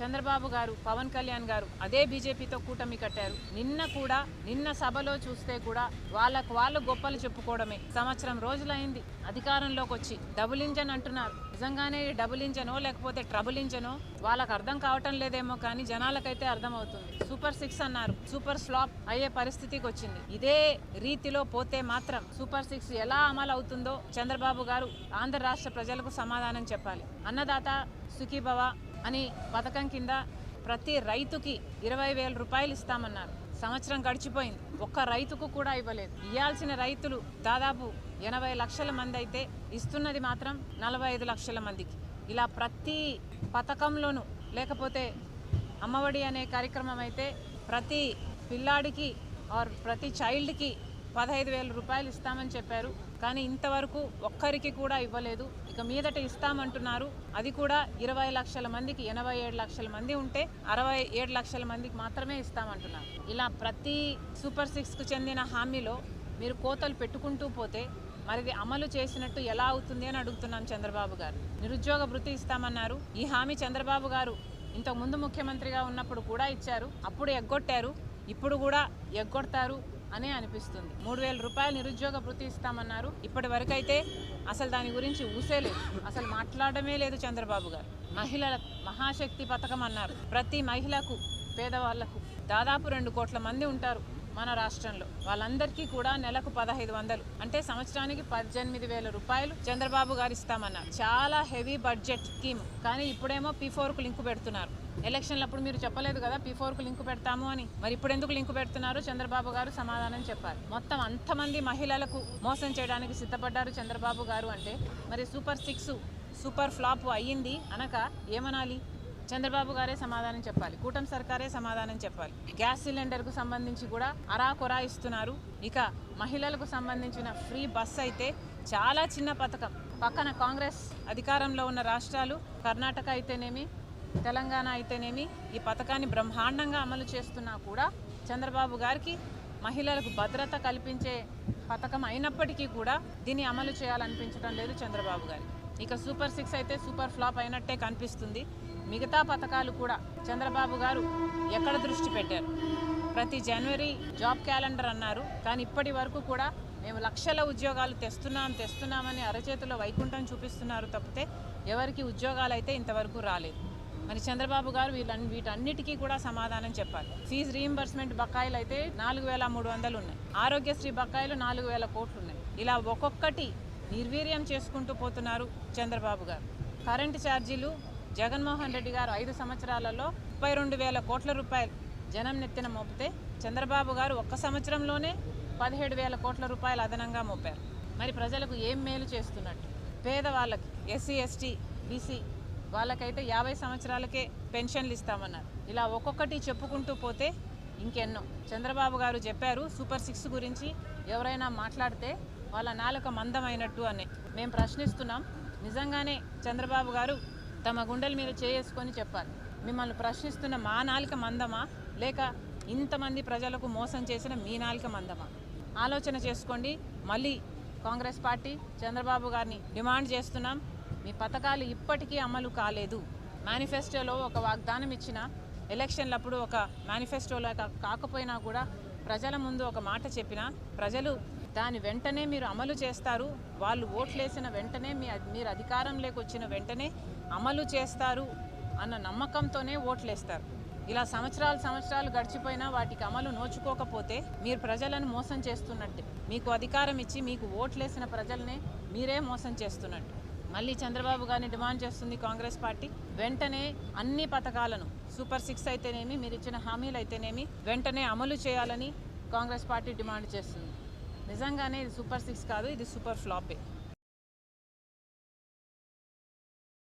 చంద్రబాబు గారు, పవన్ కళ్యాణ్ గారు అదే బీజేపీతో కూటమి కట్టారు. నిన్న సభలో చూస్తే కూడా వాళ్ళు గొప్పలు చెప్పుకోవడమే. సంవత్సరం రోజులైంది అధికారంలోకి వచ్చి. డబుల్ ఇంజన్ అంటున్నారు. నిజంగానే డబుల్ ఇంజనో లేకపోతే ట్రబుల్ ఇంజనో వాళ్ళకు అర్థం కావటం లేదేమో కానీ జనాలకైతే అర్థమవుతుంది. సూపర్ 6 అన్నారు, సూపర్ ఫ్లాప్ అయ్యే పరిస్థితికి వచ్చింది. ఇదే రీతిలో పోతే మాత్రం సూపర్ 6 ఎలా అమలు అవుతుందో చంద్రబాబు గారు ఆంధ్ర రాష్ట్ర ప్రజలకు సమాధానం చెప్పాలి. అన్నదాత సుఖీభవ అని పథకం కింద ప్రతి రైతుకి 20,000 రూపాయలు ఇస్తామన్నారు. సంవత్సరం గడిచిపోయింది, ఒక్క రైతుకు కూడా ఇవ్వలేదు. ఇవ్వాల్సిన రైతులు దాదాపు 80 లక్షల మంది అయితే ఇస్తున్నది మాత్రం 45 లక్షల మందికి. ఇలా ప్రతి పథకంలోనూ లేకపోతే అమ్మఒడి అనే కార్యక్రమం అయితే ప్రతి పిల్లాడికి ప్రతి చైల్డ్కి 15,000 రూపాయలు ఇస్తామని చెప్పారు. కానీ ఇంతవరకు ఒక్కరికి కూడా ఇవ్వలేదు. ఇక మీదట ఇస్తామంటున్నారు. అది కూడా 20 లక్షల మందికి. 87 లక్షల మంది ఉంటే 67 లక్షల మందికి మాత్రమే ఇస్తామంటున్నారు. ఇలా ప్రతి సూపర్ 6కు చెందిన హామీలో మీరు కోతలు పెట్టుకుంటూ పోతే మరిది అమలు చేసినట్టు ఎలా అవుతుంది అని అడుగుతున్నాం చంద్రబాబు గారు. నిరుద్యోగ భృతి ఇస్తామన్నారు. ఈ హామీ చంద్రబాబు గారు ఇంతకుముందు ముఖ్యమంత్రిగా ఉన్నప్పుడు కూడా ఇచ్చారు. అప్పుడు ఎగ్గొట్టారు, ఇప్పుడు కూడా ఎగ్గొడతారు అనే అనిపిస్తుంది. 3,000 రూపాయలు నిరుద్యోగ భృతి ఇస్తామన్నారు. ఇప్పటి వరకైతే అసలు దాని గురించి ఊసేలేదు, అసలు మాట్లాడమే లేదు చంద్రబాబు గారు. మహిళల మహాశక్తి పథకం అన్నారు. ప్రతి మహిళకు, పేదవాళ్లకు దాదాపు 2 కోట్ల మంది ఉంటారు మన రాష్ట్రంలో. వాళ్ళందరికీ కూడా నెలకు 1,500 అంటే సంవత్సరానికి 18,000 రూపాయలు చంద్రబాబు గారు ఇస్తామన్నారు. చాలా హెవీ బడ్జెట్ స్కీమ్. కానీ ఇప్పుడేమో P4కు లింకు పెడుతున్నారు. ఎలక్షన్లప్పుడు మీరు చెప్పలేదు కదా P4కు లింకు పెడతాము అని. మరి ఇప్పుడు ఎందుకు లింకు పెడుతున్నారు? చంద్రబాబు గారు సమాధానం చెప్పాలి. మొత్తం అంతమంది మహిళలకు మోసం చేయడానికి సిద్ధపడ్డారు చంద్రబాబు గారు అంటే మరి సూపర్ 6 సూపర్ ఫ్లాప్ అయ్యింది అనక ఏమనాలి? చంద్రబాబు గారే సమాధానం చెప్పాలి, కూటమి సర్కారే సమాధానం చెప్పాలి. గ్యాస్ సిలిండర్కు సంబంధించి కూడా అరాకొరా ఇస్తున్నారు. ఇక మహిళలకు సంబంధించిన ఫ్రీ బస్ అయితే చాలా చిన్న పథకం. పక్కన కాంగ్రెస్ అధికారంలో ఉన్న రాష్ట్రాలు కర్ణాటక అయితేనేమి, తెలంగాణ అయితేనేమి ఈ పథకాన్ని బ్రహ్మాండంగా అమలు చేస్తున్నా కూడా చంద్రబాబు గారికి మహిళలకు భద్రత కల్పించే పథకం అయినప్పటికీ కూడా దీన్ని అమలు చేయాలనిపించడం లేదు చంద్రబాబు గారికి. ఇక సూపర్ 6 అయితే సూపర్ ఫ్లాప్ అయినట్టే కనిపిస్తుంది. మిగతా పథకాలు కూడా చంద్రబాబు గారు ఎక్కడ దృష్టి పెట్టారు? ప్రతి జనవరి జాబ్ క్యాలెండర్ అన్నారు. కానీ ఇప్పటి వరకు కూడా మేము లక్షల ఉద్యోగాలు తెస్తున్నామని అరచేతిలో వైకుంఠం చూపిస్తున్నారు తప్పితే ఎవరికి ఉద్యోగాలు అయితే ఇంతవరకు రాలేదు. మరి చంద్రబాబు గారు వీటన్నిటికీ కూడా సమాధానం చెప్పాలి. ఫీజు రీయింబర్స్మెంట్ బకాయిలు అయితే 4,300 ఉన్నాయి. ఆరోగ్యశ్రీ బకాయిలు 4,000 కోట్లు ఉన్నాయి. ఇలా ఒక్కొక్కటి నిర్వీర్యం చేసుకుంటూ పోతున్నారు చంద్రబాబు గారు. కరెంటు ఛార్జీలు జగన్మోహన్ రెడ్డి గారు 5 సంవత్సరాలలో 32,000 కోట్ల రూపాయలు జనం నెత్తిన మోపితే చంద్రబాబు గారు ఒక్క సంవత్సరంలోనే 17,000 కోట్ల రూపాయలు అదనంగా మోపారు. మరి ప్రజలకు ఏం మేలు చేస్తున్నట్టు? పేదవాళ్ళకి, ఎస్సీ ఎస్టీ బీసీ వాళ్ళకైతే 50 సంవత్సరాలకే పెన్షన్లు ఇస్తామన్నారు. ఇలా ఒక్కొక్కటి చెప్పుకుంటూ పోతే ఇంకెన్నో. చంద్రబాబు గారు చెప్పారు సూపర్ 6 గురించి ఎవరైనా మాట్లాడితే వాళ్ళ నాలుక మందమైనట్టు అని. మేము ప్రశ్నిస్తున్నాం. నిజంగానే చంద్రబాబు గారు తమ గుండెల మీద చేసుకొని చెప్పాలి. మిమ్మల్ని ప్రశ్నిస్తున్న మా నాలుక మందమా లేక ఇంతమంది ప్రజలకు మోసం చేసిన మీ నాలుక మందమా? ఆలోచన చేసుకోండి. మళ్ళీ కాంగ్రెస్ పార్టీ చంద్రబాబు గారిని డిమాండ్ చేస్తున్నాం. మీ పథకాలు ఇప్పటికీ అమలు కాలేదు. మేనిఫెస్టోలో ఒక వాగ్దానం ఇచ్చిన ఎలక్షన్లప్పుడు ఒక మేనిఫెస్టోలో కాకపోయినా కూడా ప్రజల ముందు ఒక మాట చెప్పినా ప్రజలు దాని వెంటనే మీరు అమలు చేస్తారు, వాళ్ళు ఓట్లేసిన వెంటనే మీరు అధికారంలోకి వచ్చిన వెంటనే అమలు చేస్తారు అన్న నమ్మకంతోనే ఓట్లేస్తారు. ఇలా సంవత్సరాలు గడిచిపోయినా వాటికి అమలు నోచుకోకపోతే మీరు ప్రజలను మోసం చేస్తున్నట్టే. మీకు అధికారం ఇచ్చి మీకు ఓట్లేసిన ప్రజలనే మీరే మోసం చేస్తున్నట్టు. మళ్ళీ చంద్రబాబు గారిని డిమాండ్ చేస్తుంది కాంగ్రెస్ పార్టీ. వెంటనే అన్ని పథకాలను సూపర్ 6 అయితేనేమి, మీరు ఇచ్చిన హామీలు అయితేనేమి వెంటనే అమలు చేయాలని కాంగ్రెస్ పార్టీ డిమాండ్ చేస్తుంది. నిజంగానే ఇది సూపర్ 6 కాదు, ఇది సూపర్ ఫ్లాపే.